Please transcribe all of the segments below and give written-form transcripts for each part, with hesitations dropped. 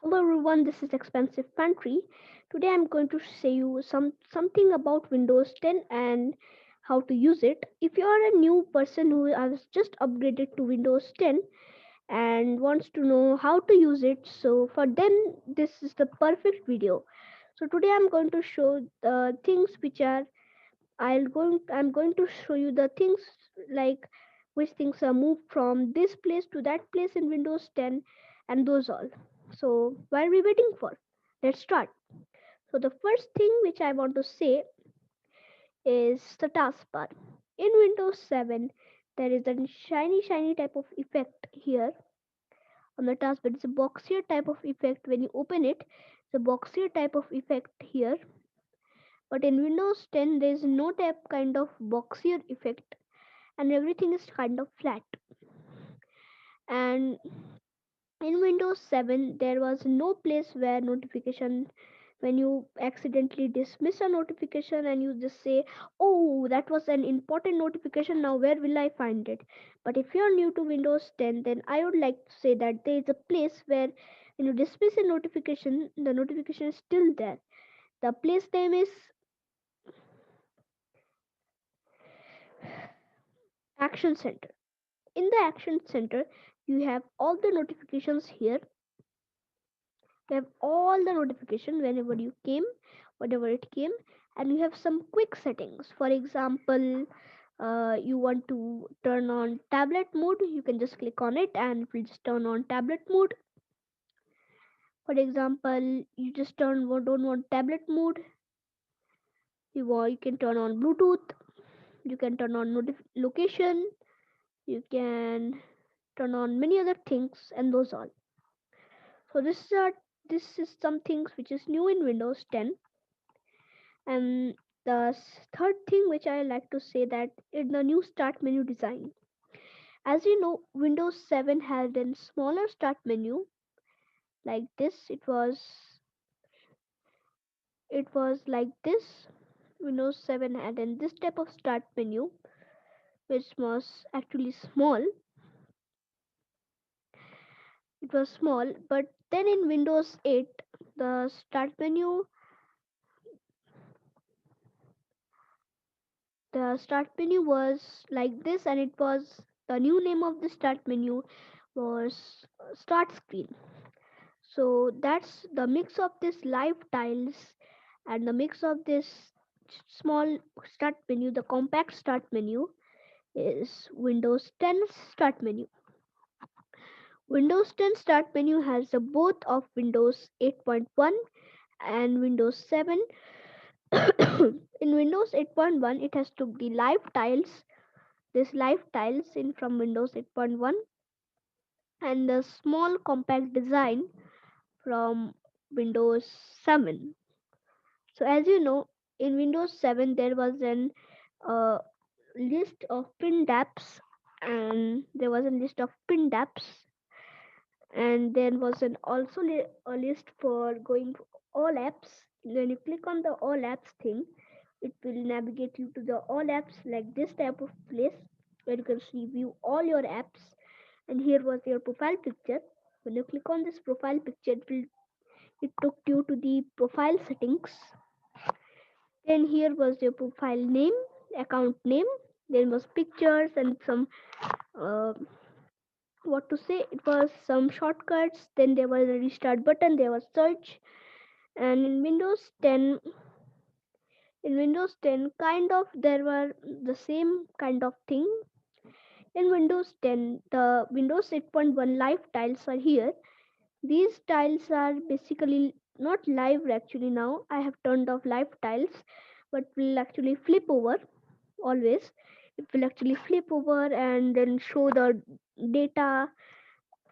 Hello everyone, this is Expensive Pantry. Today I'm going to say you something about Windows 10 and how to use it. If you are a new person who has just upgraded to Windows 10 and wants to know how to use it, so for them this is the perfect video. So today I'm going to show the things which are I'm going to show you the things like which things are moved from this place to that place in Windows 10 and those all. So what are we waiting for? Let's start. So the first thing which I want to say is the taskbar. In Windows 7 there is a shiny type of effect here on the taskbar. It's a boxier type of effect when you open it. It's a boxier type of effect here. But in Windows 10 there is no type kind of boxier effect and everything is kind of flat. And in Windows 7 there was no place where notification, when you accidentally dismiss a notification and you just say, oh, that was an important notification, now where will I find it? But if you're new to Windows 10, then I would like to say that there is a place where when you dismiss a notification, the notification is still there. The place name is Action Center. In the Action Center you have all the notifications here. You have all the notification whenever you came, whatever it came, and you have some quick settings. For example, you want to turn on tablet mode, you can just click on it and it will just turn on tablet mode. For example, you just don't want tablet mode, you can turn on Bluetooth, you can turn on location, you can turn on many other things, and those all. So this is some things which is new in Windows 10. And the third thing which I like to say that in the new start menu design, as you know, Windows 7 had a smaller start menu like this. It was like this. Windows 7 had in this type of start menu, which was actually small. It was small, but then in Windows 8, the start menu was like this, and it was the new name of the start menu was start screen. So that's the mix of this live tiles and the mix of this small start menu, the compact start menu is Windows 10 start menu. Windows 10 start menu has the both of Windows 8.1 and Windows 7. In Windows 8.1 it has took the live tiles, this live tiles in from Windows 8.1, and the small compact design from Windows 7. So as you know, in Windows 7 there was an uh, list of pin apps, and there was a list of pin apps, and there was an also a list for going to all apps. When you click on the all apps thing, it will navigate you to the all apps like this type of place where you can see view all your apps. And here was your profile picture. When you click on this profile picture, it took you to the profile settings. Then here was your profile name, account name. Then was pictures and some uh, what to say. It was some shortcuts. Then there was a restart button. There was search. And in Windows 10, kind of there were the same kind of thing. In Windows 10, the Windows 8.1 live tiles are here. These tiles are basically not live actually now. I have turned off live tiles, but will actually flip over always. It will actually flip over and then show the data.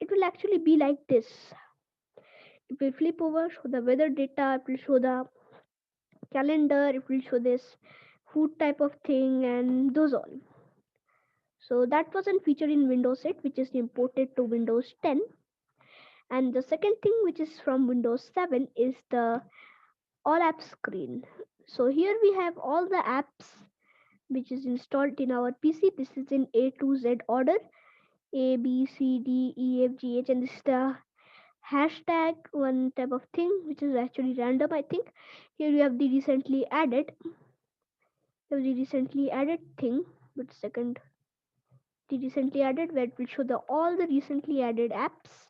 It will actually be like this. It will flip over, show the weather data, it will show the calendar, it will show this food type of thing, and those all. So that was a feature in Windows 8 which is imported to Windows 10. And the second thing which is from Windows 7 is the all apps screen. So here we have all the apps which is installed in our PC. This is in A to Z order: A, B, C, D, E, F, G, H, and this is the hashtag, one type of thing which is actually random, I think. Here you have the recently added thing. But second, the recently added, where it will show the all the recently added apps.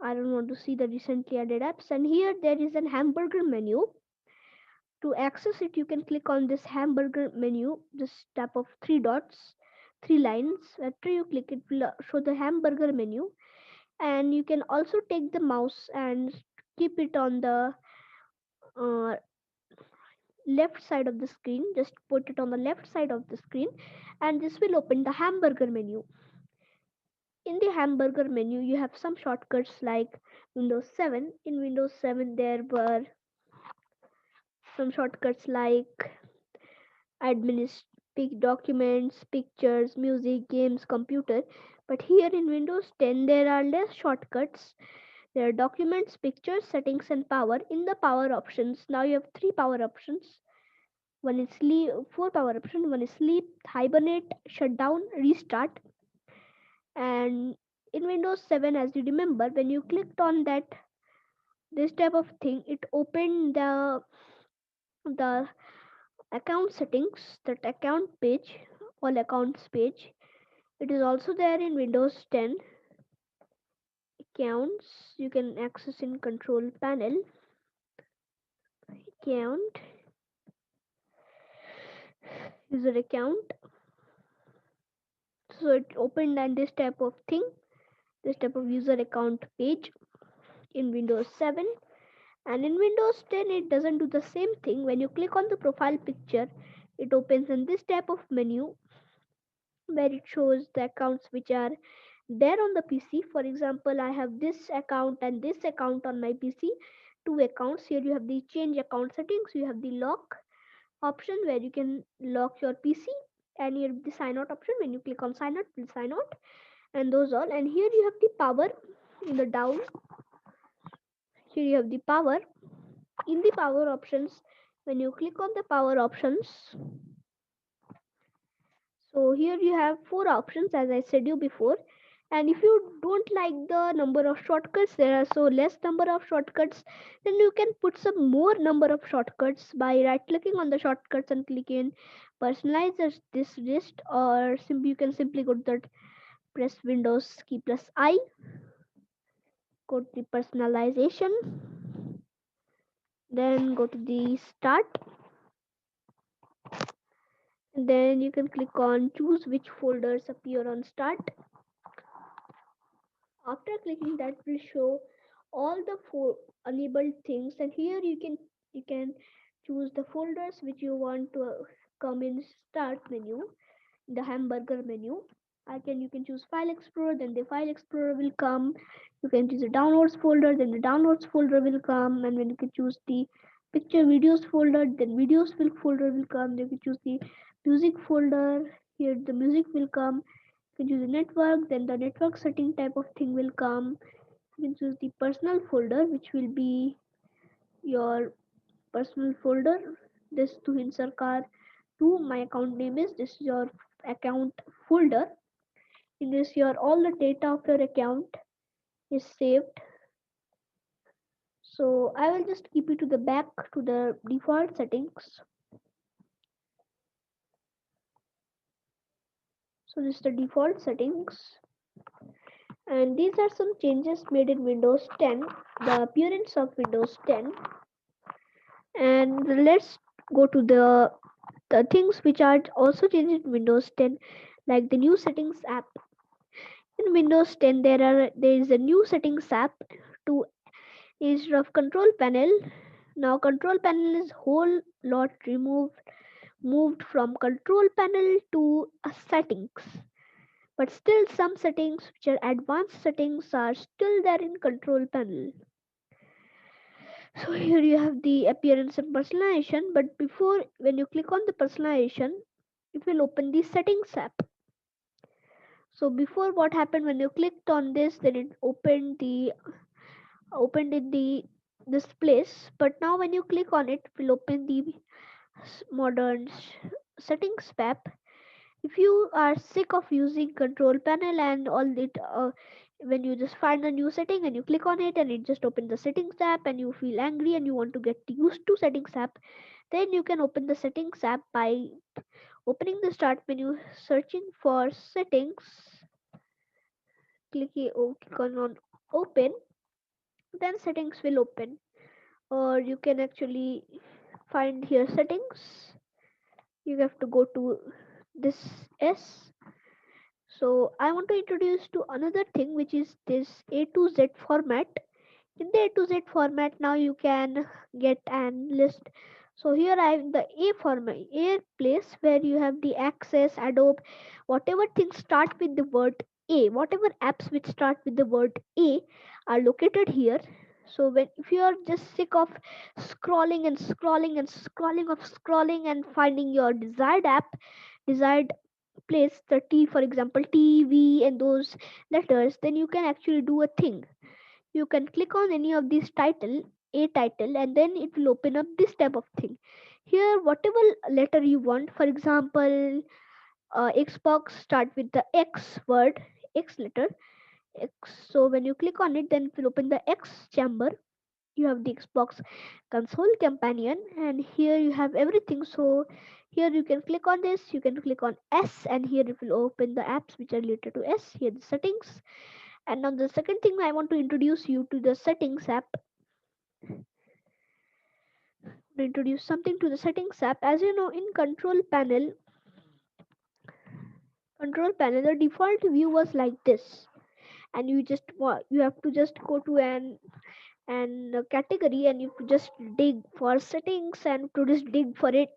I don't want to see the recently added apps. And here there is an hamburger menu. To access it, you can click on this hamburger menu. Just tap of three dots, three lines. After you click, it will show the hamburger menu. And you can also take the mouse and keep it on the uh, left side of the screen. Just put it on the left side of the screen, and this will open the hamburger menu. In the hamburger menu, you have some shortcuts like Windows 7. In Windows 7, there were some shortcuts like pick documents, pictures, music, games, computer. But here in Windows 10, there are less shortcuts. There are documents, pictures, settings, and power. In the power options, now you have three power options. One is sleep, four power options. One is sleep, hibernate, shutdown, restart. And in Windows 7, as you remember, when you clicked on that this type of thing, it opened the account settings, that account page, all accounts page. It is also there in Windows 10. Accounts you can access in control panel. Account, user account. So it opened and this type of thing, this type of user account page in Windows 7. And in Windows 10, it doesn't do the same thing. When you click on the profile picture, it opens in this type of menu where it shows the accounts which are there on the PC. For example, I have this account and this account on my PC, two accounts. Here you have the change account settings, you have the lock option where you can lock your PC, and here the sign out option. When you click on sign out, will sign out, and those all. And here you have the power in the down. Here you have the power. In the power options, when you click on the power options, so here you have four options as I said you before. And if you don't like the number of shortcuts, there are so less number of shortcuts, then you can put some more number of shortcuts by right clicking on the shortcuts and click in personalize this list, or simply you can simply go to that, press Windows key plus I, go to the personalization, then go to the start, and then you can click on choose which folders appear on start. After clicking that will show all the four enabled things, and here you can choose the folders which you want to come in start menu, the hamburger menu. You can choose file explorer, then the file explorer will come. You can choose the downloads folder, then the downloads folder will come. And when you can choose the picture videos folder, then videos will folder will come. Then you can choose the music folder, here the music will come. You can choose the network, then the network setting type of thing will come. You can choose the personal folder, which will be your personal folder. This Tuhin Sarkar 2, my account name is, this is your account folder. In this, your all the data of your account is saved. So I will just keep it to the back to the default settings. So this is the default settings, and these are some changes made in Windows 10, the appearance of Windows 10. And let's go to the things which are also changed in Windows 10, like the new settings app. In Windows 10, there is a new settings app to instead of control panel. Now control panel is whole lot moved from control panel to settings. But still some settings which are advanced settings are still there in control panel. So here you have the appearance and personalization, but before, when you click on the personalization, it will open the settings app. So before, what happened, when you clicked on this, then it opened in the this place. But now when you click on it, it will open the modern settings app. If you are sick of using control panel and all it when you just find a new setting and you click on it and it just opens the settings app and you feel angry and you want to get used to settings app, then you can open the settings app by opening the start menu, searching for settings, click on open, then settings will open. Or you can actually find here settings. You have to go to this S. So I want to introduce to another thing, which is this A to Z format. In the A to Z format, now you can get an list. So here I have the A format, A place where you have the access, Adobe, whatever things start with the word A, whatever apps which start with the word A are located here. So when if you are just sick of scrolling and scrolling and scrolling of scrolling and finding your desired app, desired place, the T for example, TV and those letters, then you can actually do a thing. You can click on any of these title, a title, and then it will open up this type of thing. Here whatever letter you want, for example, Xbox start with the X word, X letter, X. So when you click on it, then it will open the X chamber. You have the Xbox console companion, and here you have everything. So here you can click on this, you can click on S, and here it will open the apps which are related to S. Here the settings. And now the second thing, I want to introduce you to the settings app. To introduce something to the settings app, as you know, in control panel, the default view was like this, and you have to just go to an category and you just dig for settings and to just dig for it.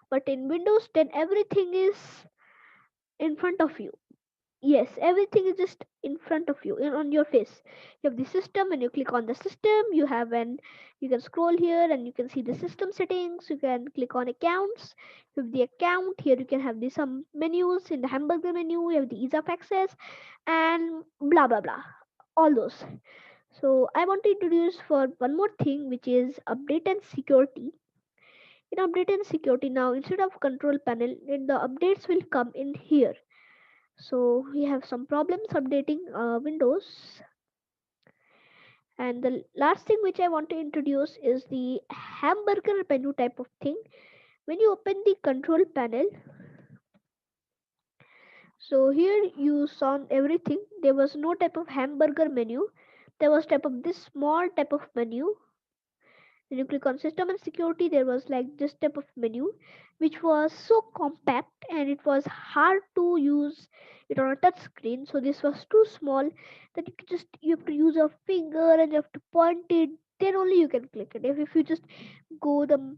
But in Windows 10, everything is in front of you. Yes, everything is just in front of you, on your face. You have the system, and you click on the system. You can scroll here, and you can see the system settings. You can click on accounts. You have the account here. You can have the some menus in the hamburger menu. You have the ease of access, and blah blah blah, all those. So I want to introduce for one more thing, which is update and security. In update and security, now instead of control panel, the updates will come in here. So we have some problems updating Windows. And the last thing which I want to introduce is the hamburger menu type of thing. When you open the control panel, so here you saw everything. There was no type of hamburger menu. There was type of this small type of menu. When you click on system and security, there was like this type of menu, which was so compact and it was hard to use it on a touch screen. So this was too small that you have to use a finger and you have to point it. Then only you can click it. If you just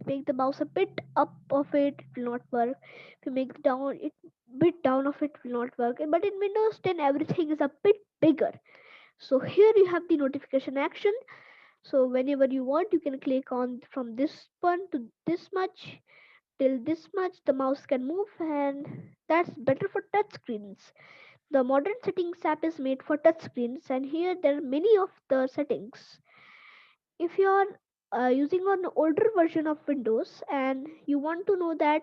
make the mouse a bit up of it, it will not work. If you make down it bit down of it, will not work. But in Windows 10, everything is a bit bigger. So here you have the notification action. So whenever you want, you can click on from this one to this much till this much. The mouse can move, and that's better for touch screens. The modern settings app is made for touch screens, and here there are many of the settings. If you are using an older version of Windows and you want to know that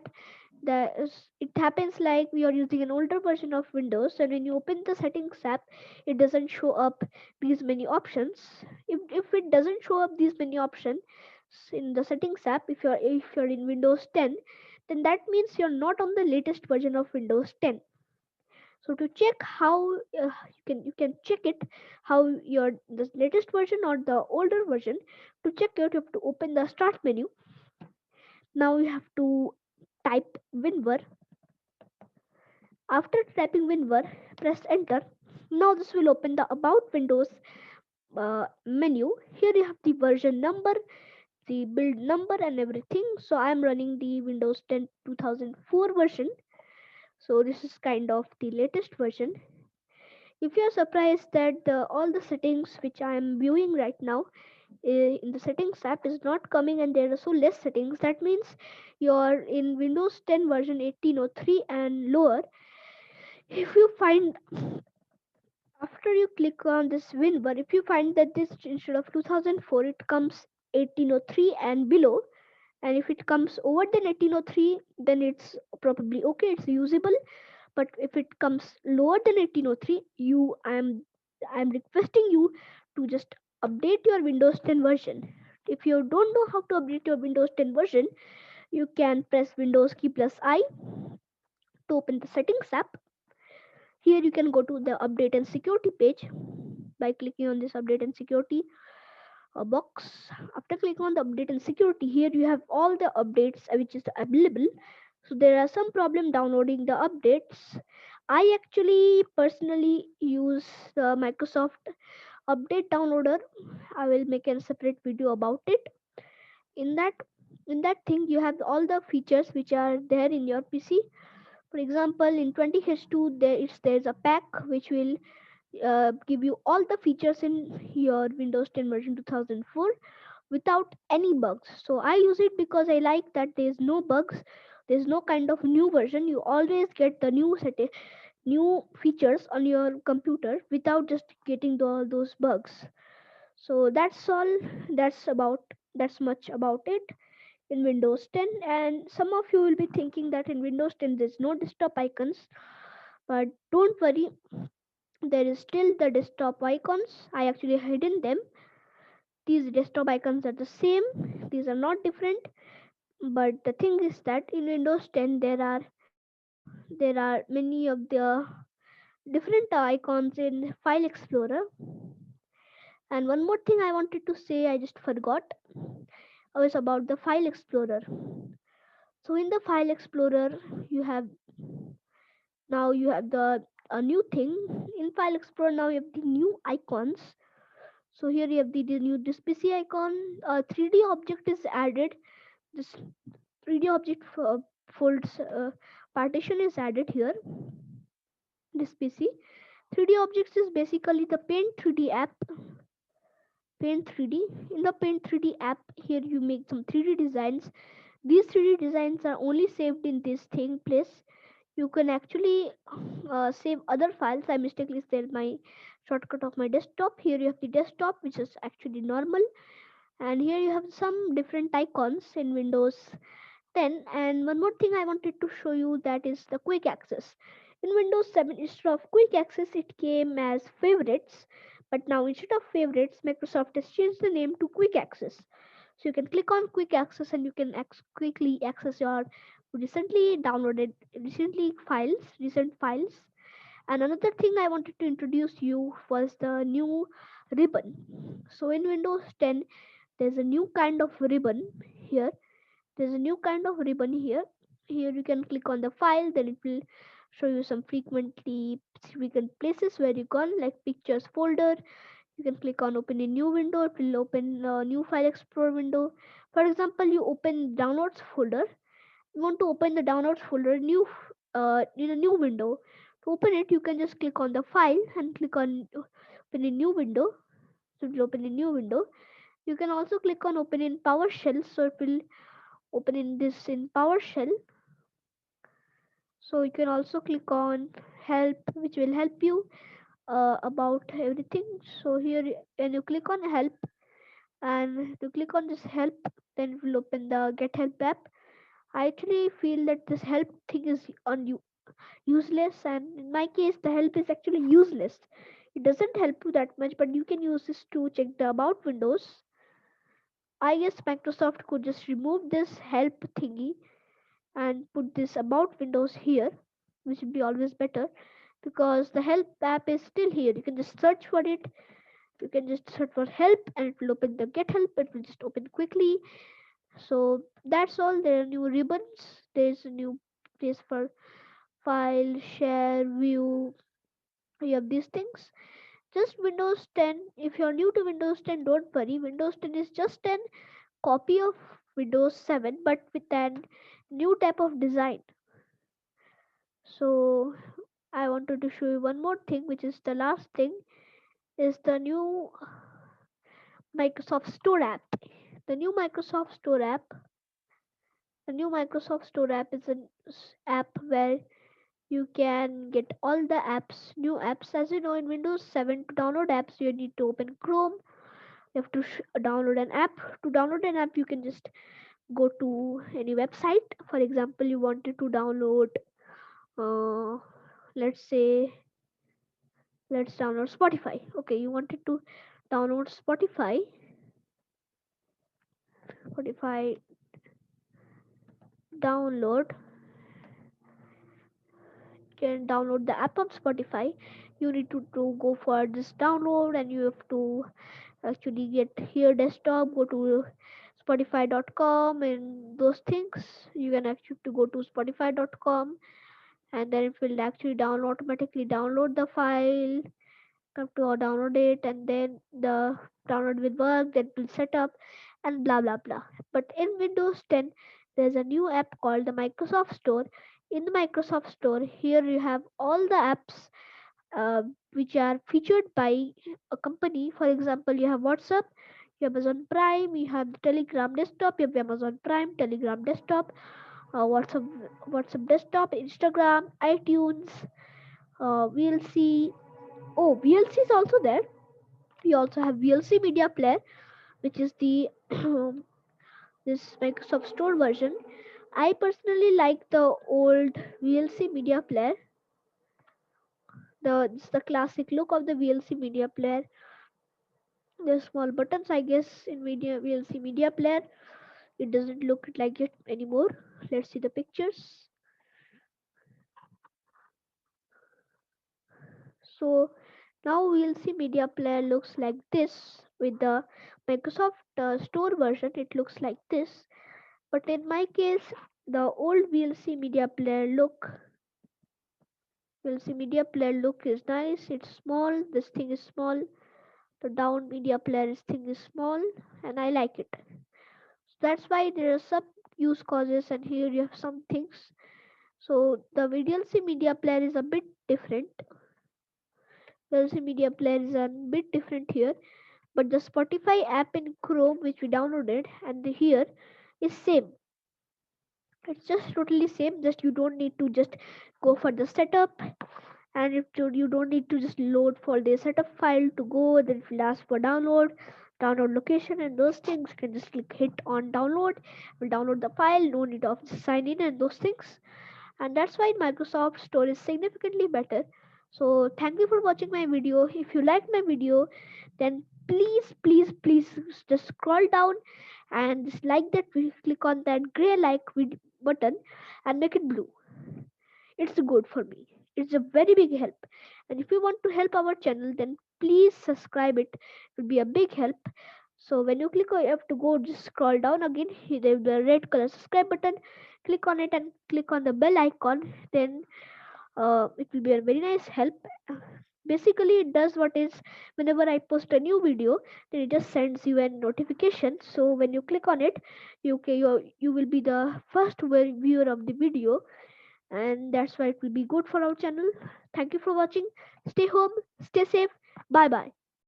it happens like we are using an older version of Windows, and when you open the settings app, it doesn't show up these many options. If it doesn't show up these many options in the settings app, if you're in Windows 10, then that means you're not on the latest version of Windows 10. So to check how you can check it how your the latest version or the older version. To check it, you have to open the start menu. Now you have to type WinWar. After typing WinWar, press enter. Now this will open the about Windows menu. Here you have the version number, the build number and everything. So I am running the Windows 10 2004 version. So this is kind of the latest version. If you are surprised that all the settings which I am viewing right now in the settings app is not coming and there are so less settings, that means you're in Windows 10 version 1803 and lower. If you find after you click on this WinBar, if you find that this instead of 2004 it comes 1803 and below, and if it comes over than 1803, then it's probably okay, it's usable. But if it comes lower than 1803, I'm requesting you to just update your Windows 10 version. If you don't know how to update your Windows 10 version, you can press Windows key plus I to open the settings app. Here you can go to the update and security page by clicking on this update and security box. After clicking on the update and security, here you have all the updates which is available. So there are some problem downloading the updates. I actually personally use the Microsoft update downloader. I will make a separate video about it. In that in that thing you have all the features which are there in your PC. For example, in 20h2 there's a pack which will give you all the features in your Windows 10 version 2004 without any bugs. So I use it because I like that there's no bugs, there's no kind of new version. You always get the new features on your computer without just getting all those bugs. So that's all. That's much about it in Windows 10. And some of you will be thinking that in Windows 10 there's no desktop icons, but don't worry, there is still the desktop icons. I actually hidden them. These desktop icons are the same, these are not different. But the thing is that in Windows 10 there are many of the different icons in File Explorer. And one more thing I wanted to say, I just forgot, was about the File Explorer. So in the File Explorer, you have you have the a new thing in File Explorer. Now you have the new icons. So here you have the new this PC icon. 3D object is added. This 3D object folds partition is added here. This PC 3D objects is basically the Paint 3D app. Paint 3D. In the Paint 3D app, here you make some 3D designs. These 3D designs are only saved in this thing place. You can actually save other files. I mistakenly said my shortcut of my desktop. Here you have the desktop, which is actually normal, and here you have some different icons in Windows 10. And one more thing I wanted to show you, that is the quick access. In Windows 7, instead of quick access, it came as favorites, but now instead of favorites, Microsoft has changed the name to quick access. So you can click on quick access and you can quickly access your recent files. And another thing I wanted to introduce you was the new ribbon. So in Windows 10, there's a new kind of ribbon here. There's a new kind of ribbon here. Here you can click on the file, then it will show you some frequent places where you can, like pictures folder. You can click on open a new window, it will open a new file explorer window. For example, you open downloads folder. You want to open the downloads folder in a new window. To open it, you can just click on the file and click on open a new window. So it will open a new window. You can also click on open in PowerShell, so it will open in this in PowerShell. So you can also click on help, which will help you about everything. So here when you click on help and you click on this help, then it will open the get help app. I actually feel that this help thing is useless, and in my case the help is actually useless. It doesn't help you that much, but you can use this to check the about Windows. I guess Microsoft could just remove this help thingy and put this about Windows here, which would be always better, because the help app is still here. You can just search for it. You can just search for help and it will open the get help. It will just open quickly. So that's all. There are new ribbons. There's a new place for file, share, view. You have these things. Just Windows 10. If you're new to Windows 10, don't worry. Windows 10 is just an copy of Windows 7 but with an new type of design. So I wanted to show you one more thing, which is the last thing, is Microsoft Store app. The new Microsoft Store app. The new Microsoft Store app is an app where you can get all the new apps. As you know, in Windows 7, to download apps, you need to open Chrome. You have to download an app. To download an app, you can just go to any website. For example, you wanted to download, uh, let's say, Let's download Spotify. Okay, you wanted to download Spotify download. Can download the app of Spotify. You need to go for this download, and you have to actually get here desktop, go to spotify.com and those things. You can actually to go to spotify.com, and then it will actually download automatically download the file. Come to download it, and then the download will work, that will set up, and blah blah blah. But in Windows 10 there's a new app called the Microsoft Store. In the Microsoft Store, here you have all the apps uh, which are featured by a company. For example, you have WhatsApp, you have Amazon Prime, you have the Telegram desktop, you have Amazon Prime, Telegram desktop, WhatsApp desktop, Instagram, iTunes, VLC. Oh, VLC is also there. You also have VLC Media Player, which is the this Microsoft Store version. I personally like the old VLC Media Player. It's the classic look of the VLC Media Player. There's small buttons, I guess, in VLC Media Player. It doesn't look like it anymore. Let's see the pictures. So now VLC Media Player looks like this. With the Microsoft Store version, it looks like this. But in my case, the old VLC Media Player look is nice. It's small. This thing is small. The down media player thing is small, and I like it. So that's why there are some use causes, and here you have some things. So the VLC Media Player is a bit different. VLC Media Player is a bit different here, but the Spotify app in Chrome, which we downloaded, and here is same. It's just totally same. Just you don't need to just go for the setup, and if you don't need to just load for the setup file to go, then it will ask for download location and those things. You can just click hit on download, will download the file, no need of sign in and those things. And that's why Microsoft Store is significantly better. So thank you for watching my video. If you like my video, then please just scroll down and just like that, click on that gray like button and make it blue. It's good for me. It's a very big help. And if you want to help our channel, then please subscribe it. It will be a big help. So when you click on, you have to go just scroll down again. There will be a red color subscribe button. Click on it and click on the bell icon. Then it will be a very nice help. Basically, it does what is, whenever I post a new video, then it just sends you a notification. So when you click on it, you will be the first viewer of the video, and that's why it will be good for our channel. Thank you for watching. Stay home, stay safe. Bye bye.